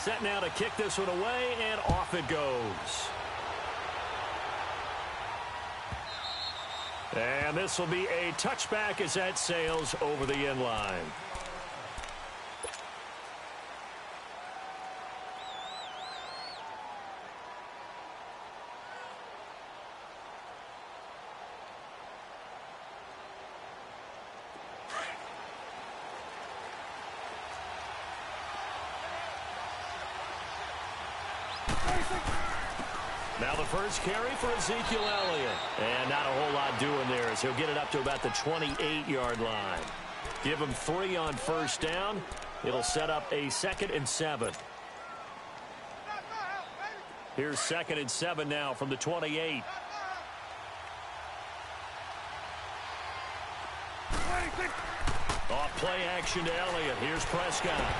Set now to kick this one away, and off it goes. And this will be a touchback as that sails over the end line. Now the first carry for Ezekiel Elliott. And not a whole lot doing there as he'll get it up to about the 28-yard line. Give him 3 on first down. It'll set up a 2nd and 7. Here's 2nd and 7 now from the 28. Off play action to Elliott. Here's Prescott.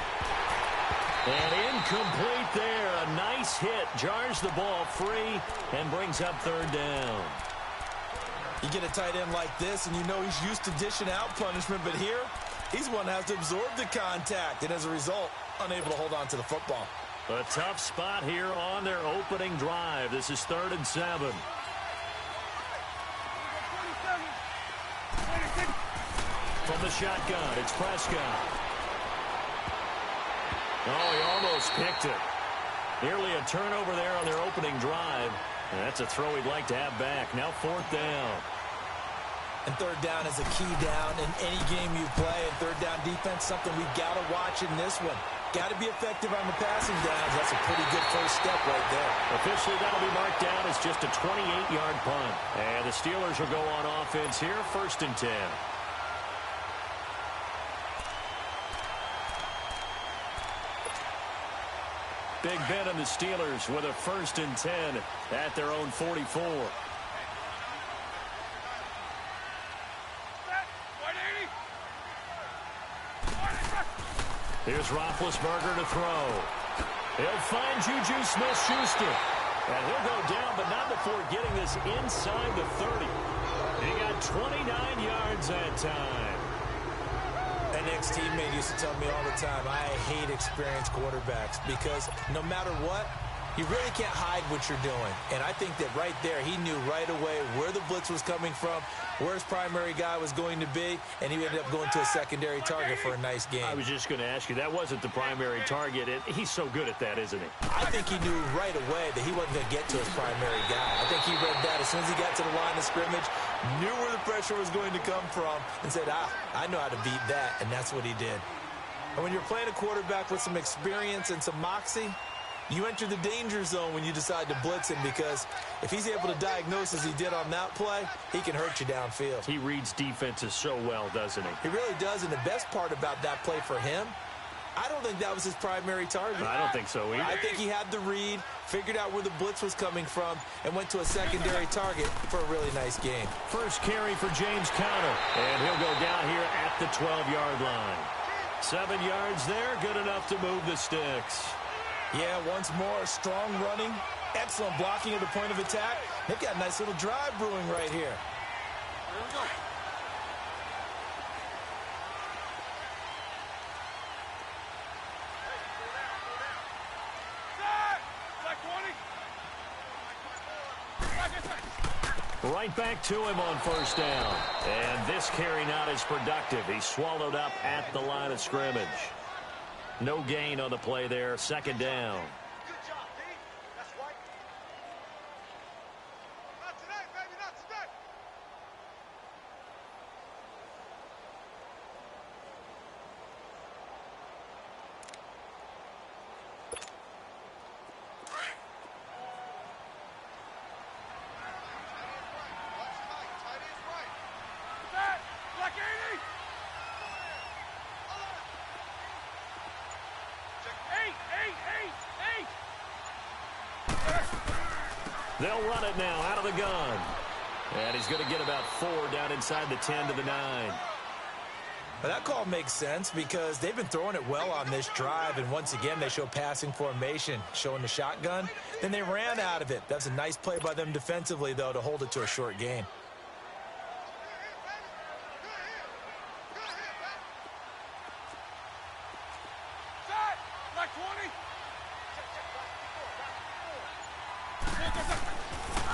And incomplete there. A nice hit. Jars the ball free and brings up 3rd down. You get a tight end like this, and you know he's used to dishing out punishment. But here, he's one that has to absorb the contact. And as a result, unable to hold on to the football. A tough spot here on their opening drive. This is 3rd and 7. From the shotgun, it's Prescott. Oh, he almost picked it. Nearly a turnover there on their opening drive. And that's a throw he'd like to have back. Now 4th down. And 3rd down is a key down in any game you play. And 3rd down defense, something we've got to watch in this one. Got to be effective on the passing downs. That's a pretty good first step right there. Officially, that'll be marked down as just a 28-yard punt. And the Steelers will go on offense here, 1st and 10. Big Ben and the Steelers with a 1st and 10 at their own 44. Here's Roethlisberger to throw. He'll find Juju Smith-Schuster. And he'll go down, but not before getting this inside the 30. He got 29 yards that time. An ex-teammate used to tell me all the time, I hate experienced quarterbacks because no matter what, you really can't hide what you're doing. And I think that right there, he knew right away where the blitz was coming from, where his primary guy was going to be, and he ended up going to a secondary target for a nice game. I was just going to ask you, that wasn't the primary target. He's so good at that, isn't he? I think he knew right away that he wasn't going to get to his primary guy. I think he read that as soon as he got to the line of scrimmage, knew where the pressure was going to come from, and said, I know how to beat that, and that's what he did. And when you're playing a quarterback with some experience and some moxie, you enter the danger zone when you decide to blitz him, because if he's able to diagnose as he did on that play, he can hurt you downfield. He reads defenses so well, doesn't he? He really does, and the best part about that play for him, I don't think that was his primary target. I don't think so either. I think he had the read, figured out where the blitz was coming from, and went to a secondary target for a really nice game. First carry for James Conner, and he'll go down here at the 12-yard line. 7 yards there, good enough to move the sticks. Yeah, once more, strong running, excellent blocking at the point of attack. They've got a nice little drive brewing right here. Here we go. Right back to him on first down. And this carry not as productive. He's swallowed up at the line of scrimmage. No gain on the play there. 2nd down. Good job, D. That's right. Not today, baby, not today. They'll run it now out of the gun. And he's going to get about 4 down inside the 10 to the 9. Well, that call makes sense because they've been throwing it well on this drive, and once again they show passing formation, showing the shotgun. Then they ran out of it. That's a nice play by them defensively, though, to hold it to a short gain.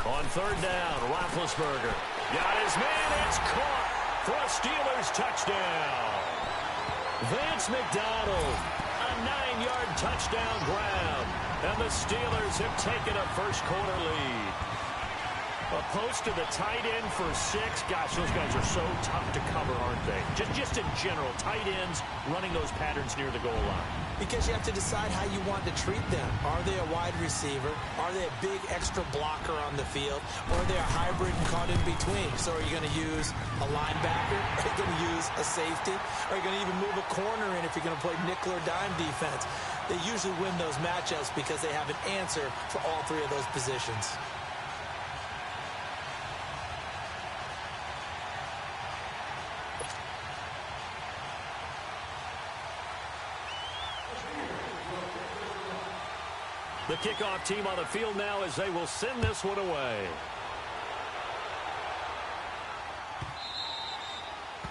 On third down, Roethlisberger got his man. It's caught for a Steelers touchdown. Vance McDonald, a 9-yard touchdown grab. And the Steelers have taken a first-quarter lead. A post to the tight end for 6. Gosh, those guys are so tough to cover, aren't they? Just in general, tight ends running those patterns near the goal line. Because you have to decide how you want to treat them. Are they a wide receiver? Are they a big extra blocker on the field? Or are they a hybrid and caught in between? So are you going to use a linebacker? Are you going to use a safety? Are you going to even move a corner in if you're going to play nickel or dime defense? They usually win those matchups because they have an answer for all 3 of those positions. The kickoff team on the field now as they will send this one away.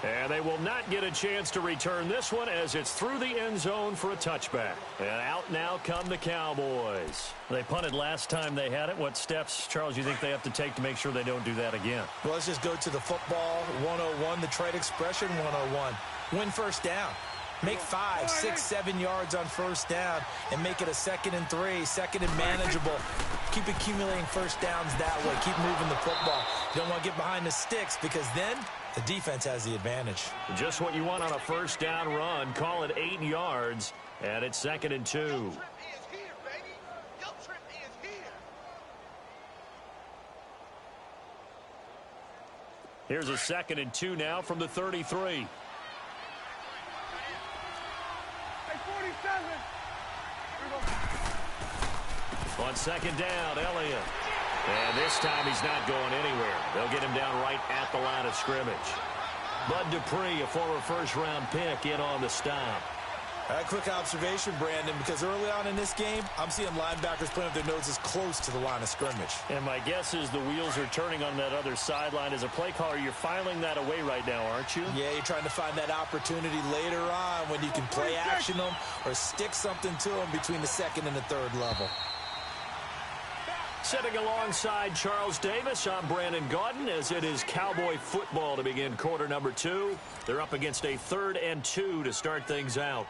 And they will not get a chance to return this one as it's through the end zone for a touchback. And out now come the Cowboys. They punted last time they had it. What steps, Charles, you think they have to take to make sure they don't do that again? Well, let's just go to the football 101, the trade expression 101. Win first down. Make 5, 6, 7 yards on first down and make it a 2nd and 3, 2nd and manageable. Keep accumulating first downs that way. Keep moving the football. You don't want to get behind the sticks because then the defense has the advantage. Just what you want on a first down run. Call it 8 yards, and it's 2nd and 2. Here's a 2nd and 2 now from the 33. On 2nd down, Elliott. And this time he's not going anywhere. They'll get him down right at the line of scrimmage. Bud Dupree, a former first-round pick, in on the stop. A quick observation, Brandon, because early on in this game, I'm seeing linebackers putting up their noses close to the line of scrimmage. And my guess is the wheels are turning on that other sideline. As a play caller, you're filing that away right now, aren't you? Yeah, you're trying to find that opportunity later on when you can play action them or stick something to them between the 2nd and the 3rd level. Sitting alongside Charles Davis, I'm Brandon Gaudin as it is Cowboy football to begin quarter number 2. They're up against a 3rd and 2 to start things out.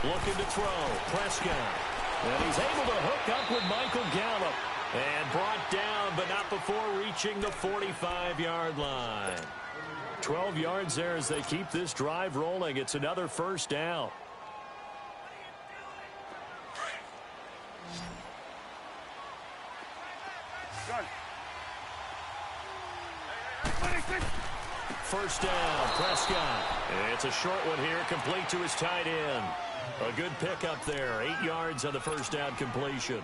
Looking to throw, Prescott. And he's able to hook up with Michael Gallup. And brought down, but not before reaching the 45-yard line. 12 yards there as they keep this drive rolling. It's another first down. First down, Prescott. It's a short one here, complete to his tight end. A good pickup there, 8 yards on the first down completion.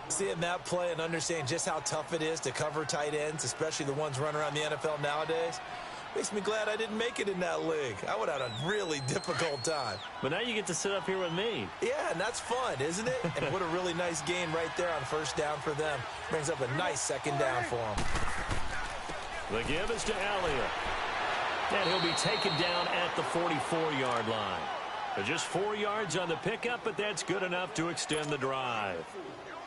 Seeing that play and understanding just how tough it is to cover tight ends, especially the ones running around the NFL nowadays, makes me glad I didn't make it in that league. I would have had a really difficult time. But now you get to sit up here with me. Yeah, and that's fun, isn't it? And what a really nice gain right there on first down for them. Brings up a nice 2nd down for them. The give is to Elliott. And he'll be taken down at the 44-yard line. Just 4 yards on the pickup, but that's good enough to extend the drive.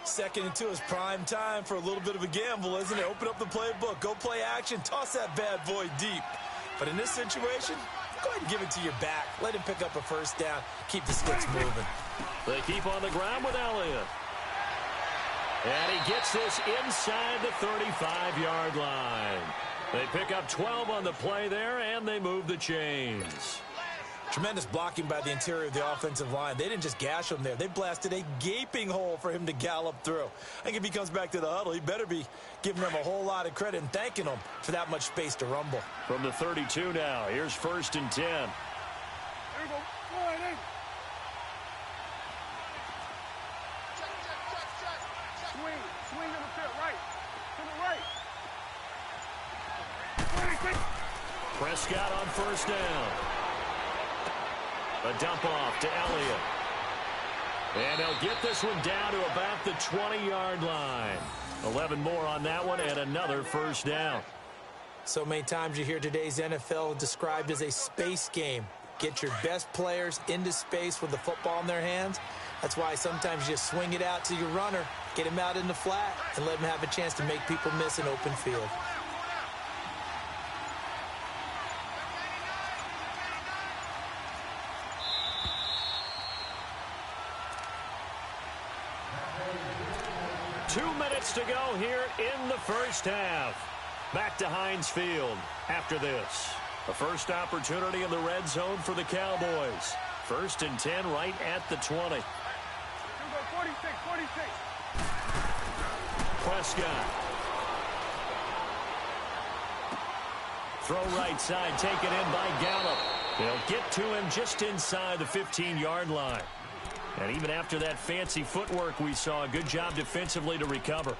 2nd and 2 is prime time for a little bit of a gamble, isn't it? Open up the playbook, go play action, toss that bad boy deep. But in this situation, go ahead and give it to your back. Let him pick up a first down. Keep the sticks moving. They keep on the ground with Elliott. And he gets this inside the 35-yard line. They pick up 12 on the play there, and they move the chains. Tremendous blocking by the interior of the offensive line. They didn't just gash him there. They blasted a gaping hole for him to gallop through. I think if he comes back to the huddle, he better be giving them a whole lot of credit and thanking them for that much space to rumble. From the 32 now, here's 1st and 10. There you go. Go ahead, Swing on the field, right. To the right. Prescott on first down. A dump off to Elliott. And they'll get this one down to about the 20-yard line. 11 more on that one and another first down. So many times you hear today's NFL described as a space game. Get your best players into space with the football in their hands. That's why sometimes you just swing it out to your runner, get him out in the flat, and let him have a chance to make people miss an open field. To go here in the first half. Back to Heinz Field after this. The first opportunity in the red zone for the Cowboys. 1st and 10 right at the 20. 46. Prescott. Throw right side, taken in by Gallup. They'll get to him just inside the 15-yard line. And even after that fancy footwork we saw, a good job defensively to recover.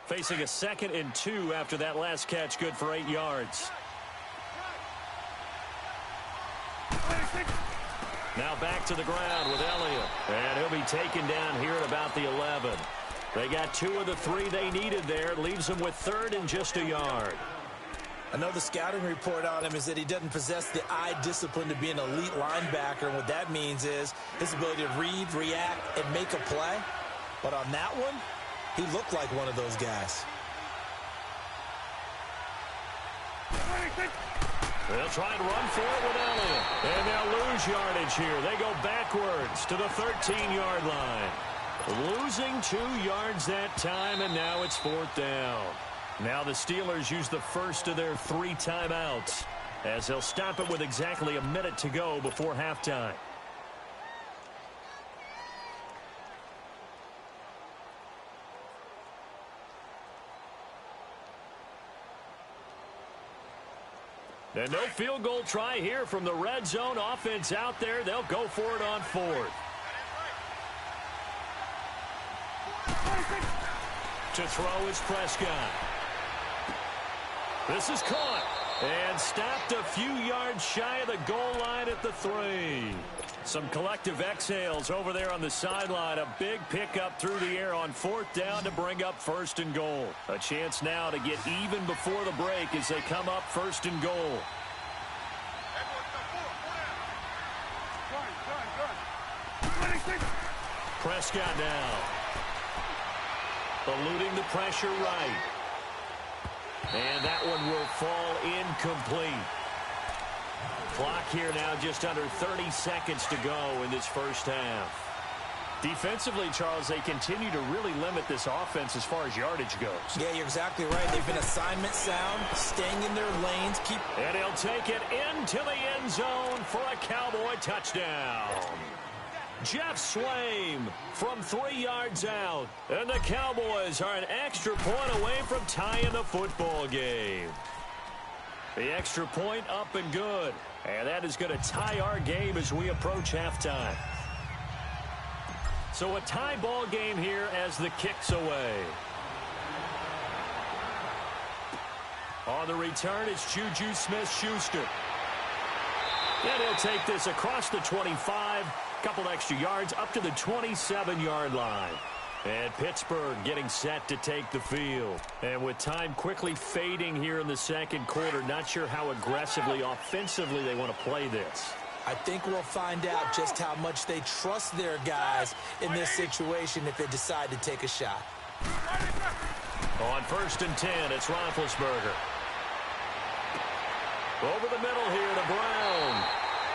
Facing a 2nd and 2 after that last catch, good for 8 yards. Now back to the ground with Elliott. And he'll be taken down here at about the 11. They got 2 of the 3 they needed there. Leaves them with 3rd and just a yard. I know the scouting report on him is that he doesn't possess the eye discipline to be an elite linebacker. And what that means is his ability to read, react, and make a play. But on that one, he looked like one of those guys. They'll try and run for it with Elliott. And they'll lose yardage here. They go backwards to the 13-yard line. Losing 2 yards that time, and now it's 4th down. Now the Steelers use the first of their 3 timeouts as they'll stop it with exactly a minute to go before halftime. And no field goal try here from the red zone. Offense out there. They'll go for it on 4th. To throw is Prescott. This is caught and stopped a few yards shy of the goal line at the 3. Some collective exhales over there on the sideline. A big pickup through the air on 4th down to bring up 1st and goal. A chance now to get even before the break as they come up 1st and goal. Prescott now. Eluding the pressure right. And that one will fall incomplete. Clock here now just under 30 seconds to go in this first half. Defensively, Charles, they continue to really limit this offense as far as yardage goes. Yeah, you're exactly right. They've been assignment sound, staying in their lanes. And he'll take it into the end zone for a Cowboy touchdown. Jeff Swaim from 3 yards out. And the Cowboys are an extra point away from tying the football game. The extra point up and good. And that is going to tie our game as we approach halftime. So a tie ball game here as the kick's away. On the return, it's Juju Smith-Schuster. And he'll take this across the 25. Couple extra yards up to the 27-yard line. And Pittsburgh getting set to take the field. And with time quickly fading here in the second quarter, not sure how aggressively, offensively they want to play this. I think we'll find out just how much they trust their guys in this situation if they decide to take a shot. On 1st and 10, it's Roethlisberger. Over the middle here to Brown.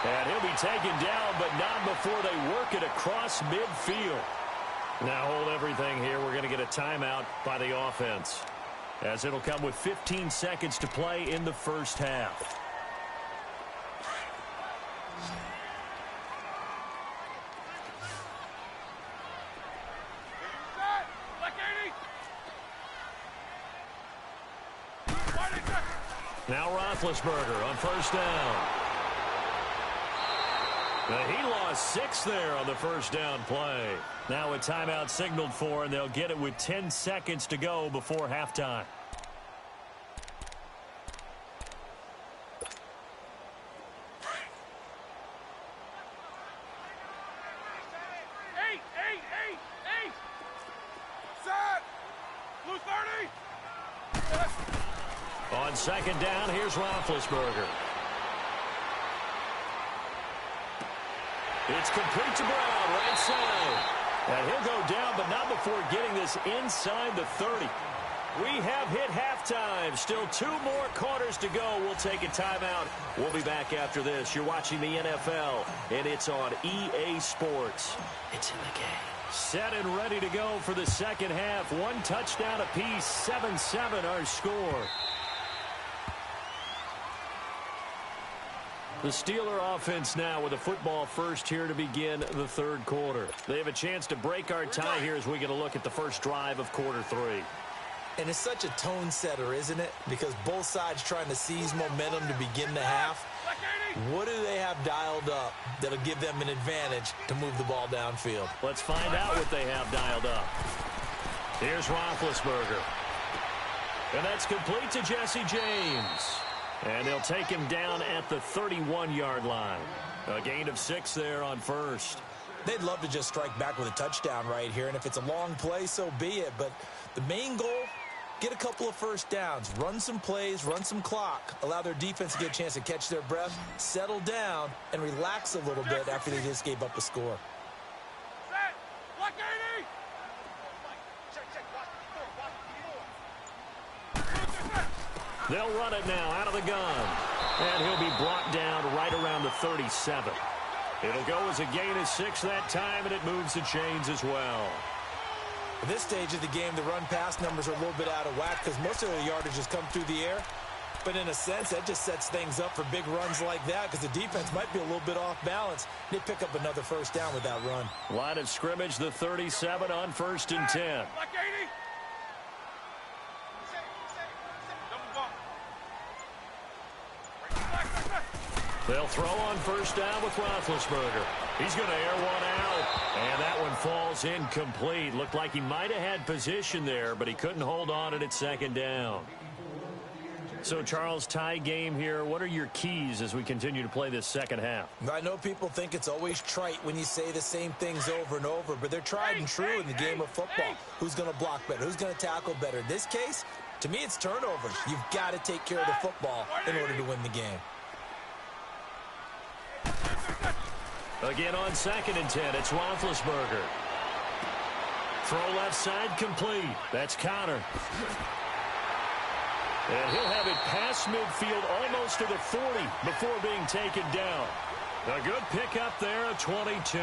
And he'll be taken down, but not before they work it across midfield. Now hold everything here. We're going to get a timeout by the offense, as it'll come with 15 seconds to play in the first half. Now Roethlisberger on 1st down. He lost 6 there on the 1st down play. Now a timeout signaled for, and they'll get it with 10 seconds to go before halftime. On second down, here's Roethlisberger. It's complete to Brown, right side. And he'll go down, but not before getting this inside the 30. We have hit halftime. Still 2 more quarters to go. We'll take a timeout. We'll be back after this. You're watching the NFL, and it's on EA Sports. It's in the game. Set and ready to go for the second half. 1 touchdown apiece, 7-7 our score. The Steeler offense now with a football first here to begin the third quarter. They have a chance to break our tie here as we get a look at the first drive of quarter 3. And it's such a tone setter, isn't it? Because both sides trying to seize momentum to begin the half. What do they have dialed up that'll give them an advantage to move the ball downfield? Let's find out what they have dialed up. Here's Roethlisberger. And that's complete to Jesse James. And they'll take him down at the 31-yard line. A gain of 6 there on first. They'd love to just strike back with a touchdown right here, and if it's a long play, so be it. But the main goal, get a couple of first downs, run some plays, run some clock, allow their defense to get a chance to catch their breath, settle down, and relax a little bit after they just gave up a score. They'll run it now out of the gun. And he'll be brought down right around the 37. It'll go as a gain of 6 that time, and it moves the chains as well. At this stage of the game, the run-pass numbers are a little bit out of whack because most of their yardage has come through the air. But in a sense, that just sets things up for big runs like that because the defense might be a little bit off balance. They pick up another first down with that run. Line of scrimmage, the 37 on 1st and 10. They'll throw on first down with Roethlisberger. He's going to air one out, and that one falls incomplete. Looked like he might have had position there, but he couldn't hold on at second down. So, Charles, tie game here. What are your keys as we continue to play this second half? I know people think it's always trite when you say the same things over and over, but they're tried and true in the game of football. Who's going to block better? Who's going to tackle better? In this case, to me, it's turnovers. You've got to take care of the football in order to win the game. Again on 2nd and 10, it's Roethlisberger. Throw left side complete. That's Connor. And he'll have it past midfield almost to the 40 before being taken down. A good pickup there, a 22.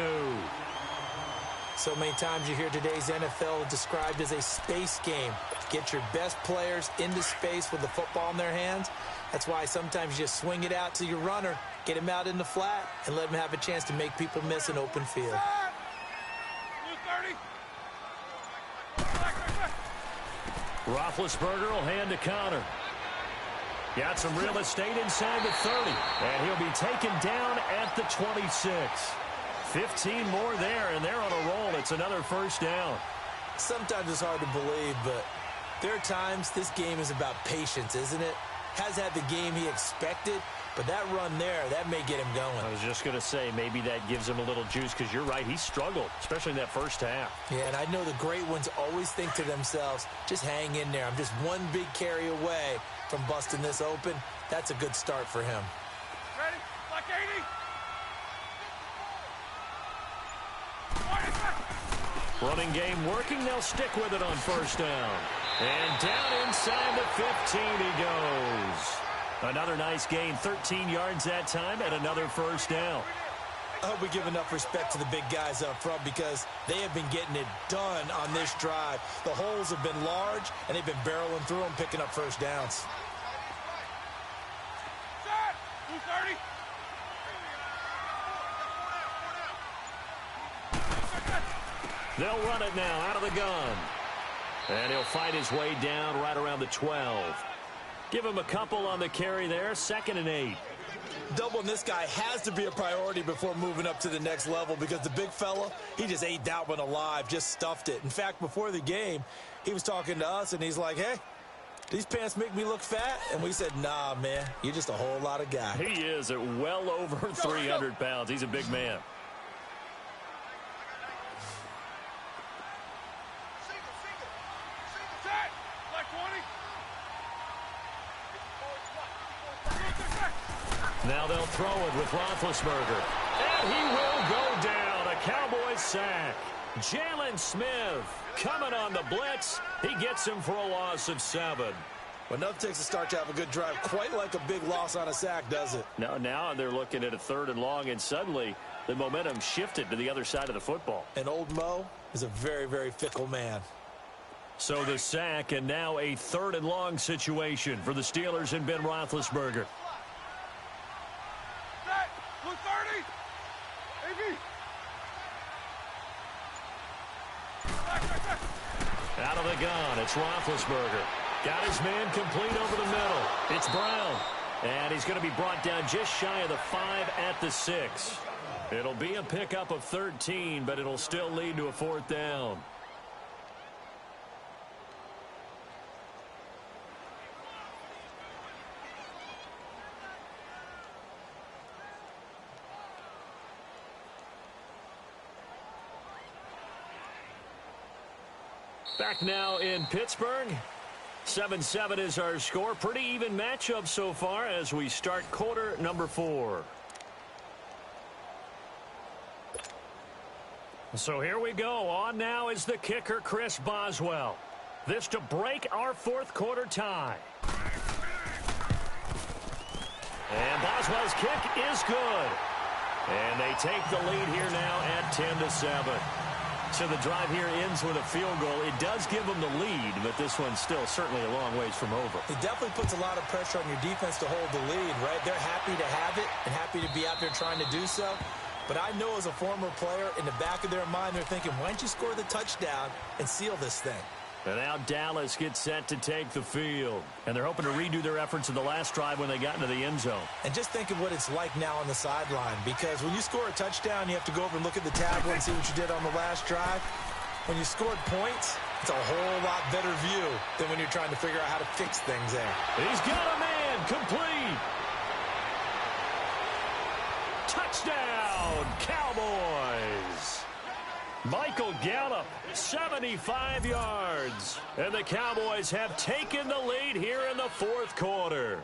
So many times you hear today's NFL described as a space game. Get your best players into space with the football in their hands. That's why sometimes you just swing it out to your runner, get him out in the flat, and let him have a chance to make people miss an open field. Roethlisberger will hand to Connor. Got some real estate inside the 30, and he'll be taken down at the 26. 15 more there, and they're on a roll. It's another first down. Sometimes it's hard to believe, but there are times this game is about patience, isn't it? Has had the game he expected, but that run there, that may get him going. I was just going to say, maybe that gives him a little juice, because you're right, he struggled, especially in that first half. Yeah, and I know the great ones always think to themselves, just hang in there. I'm just one big carry away from busting this open. That's a good start for him. Ready? Like 80. Running game working. They'll stick with it on first down. And down inside the 15 he goes. Another nice gain, 13 yards that time, and another first down. I hope we give enough respect to the big guys up front because they have been getting it done on this drive. The holes have been large, and they've been barreling through them, picking up first downs. Set. 230. They'll run it now out of the gun. And he'll fight his way down right around the 12. Give him a couple on the carry there, 2nd and 8. Doubling this guy has to be a priority before moving up to the next level because the big fella, he just ate that one alive, just stuffed it. In fact, before the game, he was talking to us, and he's like, hey, these pants make me look fat? And we said, nah, man, you're just a whole lot of guy. He is at well over 300 pounds. He's a big man. Now they'll throw it with Roethlisberger. And he will go down. A Cowboys sack. Jalen Smith coming on the blitz. He gets him for a loss of 7. Well, enough takes a start to have a good drive. Quite like a big loss on a sack, does it? Now they're looking at a 3rd and long, and suddenly the momentum shifted to the other side of the football. And old Mo is a very, very fickle man. So the sack, and now a 3rd and long situation for the Steelers and Ben Roethlisberger. Set. Blue 30. AB. Out of the gun, it's Roethlisberger. Got his man complete over the middle. It's Brown. And he's going to be brought down just shy of the 5 at the 6. It'll be a pickup of 13, but it'll still lead to a 4th down. Back now in Pittsburgh. 7-7 is our score. Pretty even matchup so far as we start quarter number 4. So here we go. On now is the kicker, Chris Boswell. This to break our 4th quarter tie. And Boswell's kick is good. And they take the lead here now at 10-7. So the drive here ends with a field goal. It does give them the lead, but this one's still certainly a long ways from over. It definitely puts a lot of pressure on your defense to hold the lead, right? They're happy to have it and happy to be out there trying to do so. But I know as a former player, in the back of their mind, they're thinking, why don't you score the touchdown and seal this thing? And now Dallas gets set to take the field. And they're hoping to redo their efforts in the last drive when they got into the end zone. And just think of what it's like now on the sideline. Because when you score a touchdown, you have to go over and look at the tablet and see what you did on the last drive. When you scored points, it's a whole lot better view than when you're trying to figure out how to fix things there. He's got a man complete. Touchdown, Cowboys. Michael Gallup, 75 yards. And the Cowboys have taken the lead here in the 4th quarter.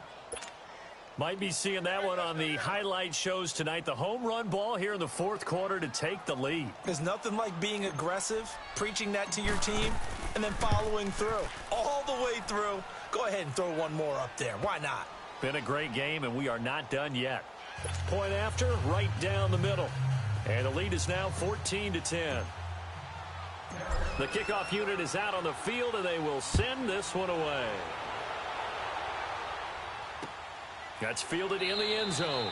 Might be seeing that one on the highlight shows tonight. The home run ball here in the 4th quarter to take the lead. There's nothing like being aggressive, preaching that to your team, and then following through. All the way through. Go ahead and throw one more up there. Why not? Been a great game, and we are not done yet. Point after, right down the middle. And the lead is now 14-10. The kickoff unit is out on the field, and they will send this one away. That's fielded in the end zone.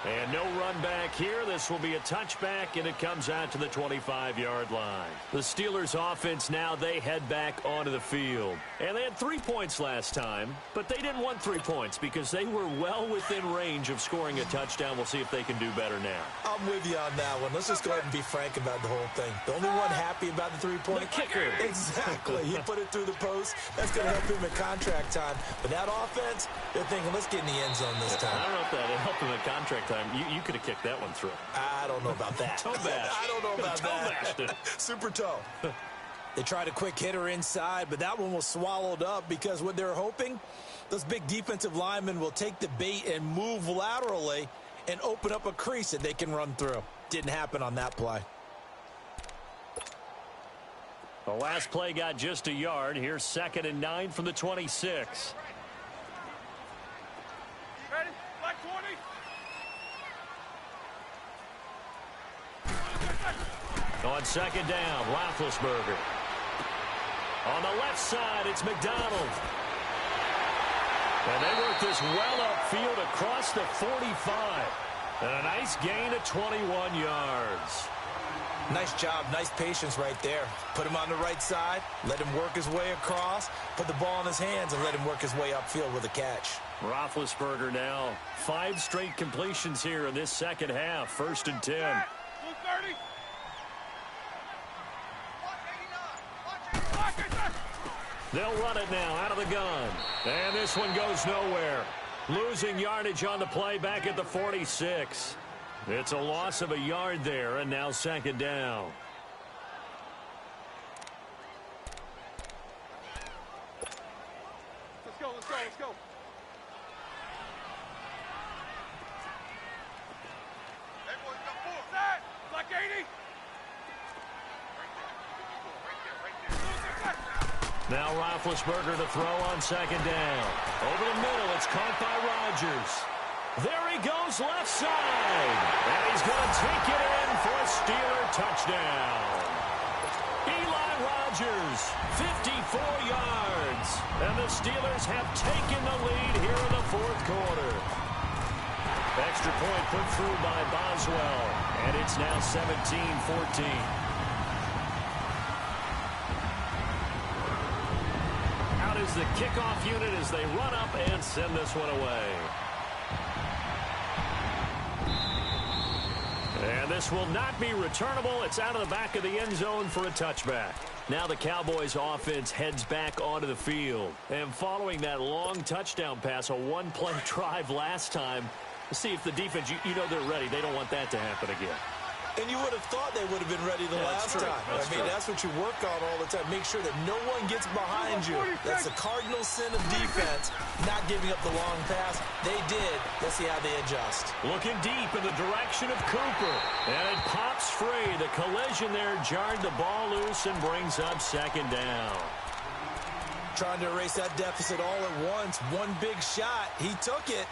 And no run back here. This will be a touchback, and it comes out to the 25-yard line. The Steelers offense now, they head back onto the field. And they had 3 points last time, but they didn't want 3 points because they were well within range of scoring a touchdown. We'll see if they can do better now. I'm with you on that one. Let's just go ahead and be frank about the whole thing. The only one happy about the 3-point The kicker. Exactly. He put it through the post. That's going to help him at contract time. But that offense, they're thinking, let's get in the end zone this time. I don't know if that helped him at contract time. You could have kicked that one through. I don't know about that. Toe bash. I don't know about that. Toe Super toe. They tried a quick hitter inside, but that one was swallowed up because what they're hoping, those big defensive linemen will take the bait and move laterally and open up a crease that they can run through. Didn't happen on that play. The last play got just a yard. Here's 2nd and 9 from the 26. Ready? Black 20. On 2nd down, Roethlisberger. On the left side, it's McDonald. And they work this well upfield across the 45. And a nice gain of 21 yards. Nice job, nice patience right there. Put him on the right side, let him work his way across, put the ball in his hands, and let him work his way upfield with a catch. Roethlisberger now 5 straight completions here in this second half. 1st and 10. Blue 30. They'll run it now out of the gun. And this one goes nowhere. Losing yardage on the play back at the 46. It's a loss of a yard there, and now 2nd down. Let's go, let's go, let's go. Now Roethlisberger to throw on second down. Over the middle, it's caught by Rodgers. There he goes left side. And he's going to take it in for a Steeler touchdown. Eli Rodgers, 54 yards. And the Steelers have taken the lead here in the fourth quarter. Extra point put through by Boswell. And it's now 17-14. Is the kickoff unit as they run up and send this one away. And this will not be returnable. It's out of the back of the end zone for a touchback. Now the Cowboys offense heads back onto the field. And following that long touchdown pass, a one-play drive last time, see if the defense, you know they're ready. They don't want that to happen again. And you would have thought they would have been ready the last time. That's what you work on all the time. Make sure that no one gets behind you. That's the cardinal sin of defense, not giving up the long pass. They did. Let's see how they adjust. Looking deep in the direction of Cooper. And it pops free. The collision there jarred the ball loose and brings up second down. Trying to erase that deficit all at once. One big shot. He took it.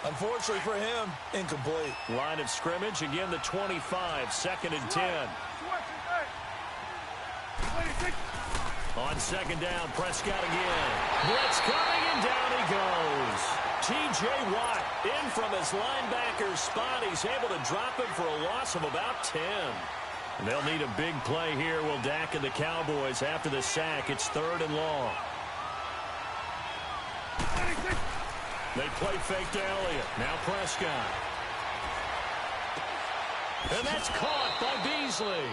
Unfortunately for him, incomplete. Line of scrimmage, again the 25, second and 10. On second down, Prescott again. Blitz coming, and down he goes. T.J. Watt in from his linebacker spot. He's able to drop him for a loss of about 10. And they'll need a big play here, will Dak and the Cowboys after the sack. It's third and long. They play fake to Elliott. Now Prescott. And that's caught by Beasley.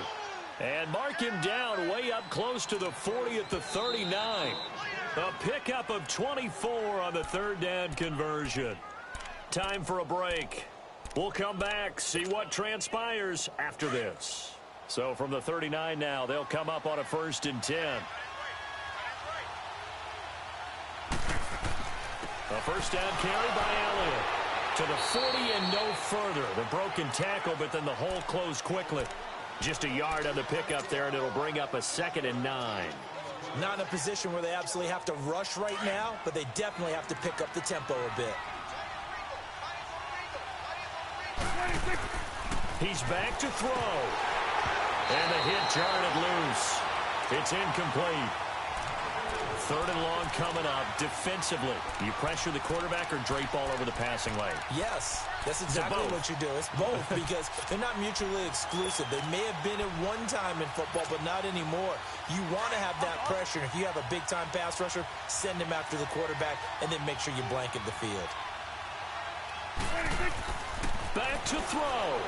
And mark him down way up close to the 40 at the 39. A pickup of 24 on the third down conversion. Time for a break. We'll come back, see what transpires after this. So from the 39 now, they'll come up on a 1st and 10. A first down carry by Elliott. To the 40 and no further. The broken tackle, but then the hole closed quickly. Just a yard on the pickup there, and it'll bring up a 2nd and 9. Not in a position where they absolutely have to rush right now, but they definitely have to pick up the tempo a bit. He's back to throw. And the hit jarred it loose. It's incomplete. 3rd and long coming up defensively. You pressure the quarterback or drape all over the passing lane? Yes, that's exactly what you do. It's both because they're not mutually exclusive. They may have been at one time in football, but not anymore. You want to have that pressure. If you have a big-time pass rusher, send him after the quarterback, and then make sure you blanket the field. Back to throw.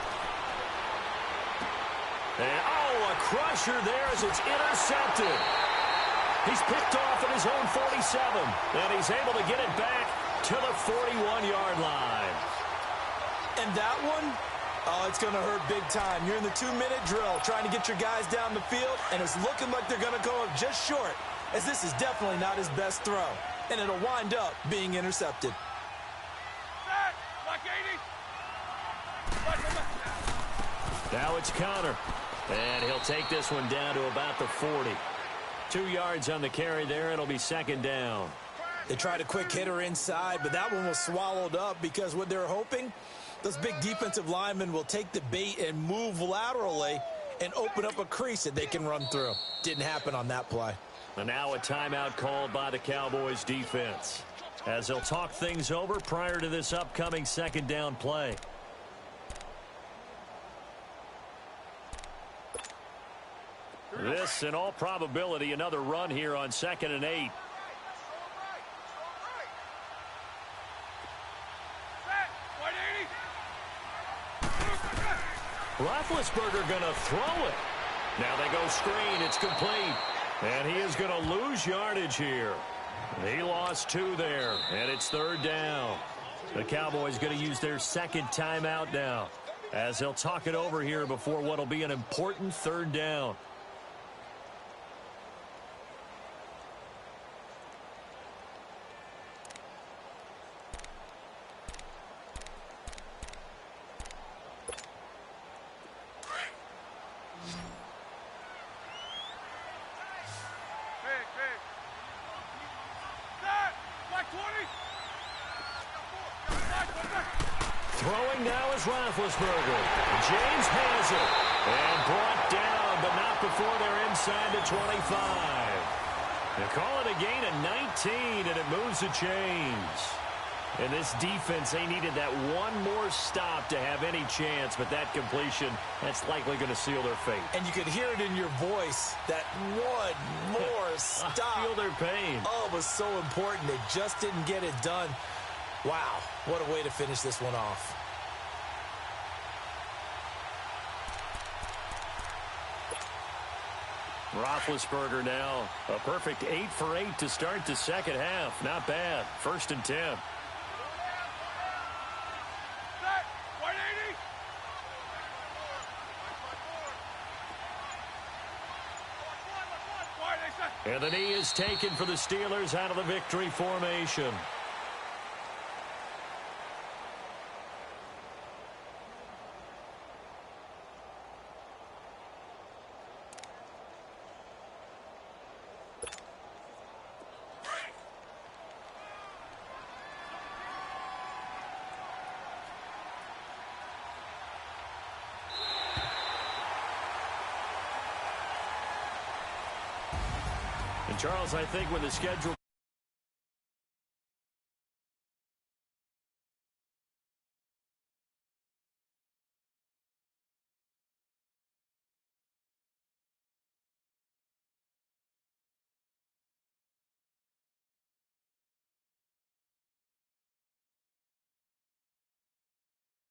And, a crusher there as it's intercepted. He's picked off at his own 47, and he's able to get it back to the 41-yard line. And that one, it's going to hurt big time. You're in the 2-minute drill trying to get your guys down the field, and it's looking like they're going to go up just short, as this is definitely not his best throw, and it'll wind up being intercepted. Now it's Connor, and he'll take this one down to about the 40. 2 yards on the carry there. It'll be 2nd down. They tried a quick hitter inside, but that one was swallowed up because what they're hoping, those big defensive linemen will take the bait and move laterally and open up a crease that they can run through. Didn't happen on that play. And now a timeout called by the Cowboys defense as they'll talk things over prior to this upcoming 2nd down play. This, in all probability, another run here on 2nd and 8. Roethlisberger going to throw it. Now they go screen. It's complete. And he is going to lose yardage here. He lost 2 there, and it's 3rd down. The Cowboys going to use their 2nd timeout now as they'll talk it over here before what will be an important 3rd down. Throwing now is Roethlisberger. James has it. And brought down, but not before they're inside the 25. They call it a gain of 19, and it moves the chains. And this defense, they needed that one more stop to have any chance, but that completion, that's likely going to seal their fate. And you could hear it in your voice, that one more stop. I feel their pain. Oh, it was so important. They just didn't get it done. Wow, what a way to finish this one off. Roethlisberger now, a perfect 8 for 8 to start the second half. Not bad. 1st and 10. And the knee is taken for the Steelers out of the victory formation. And Charles, I think when the schedule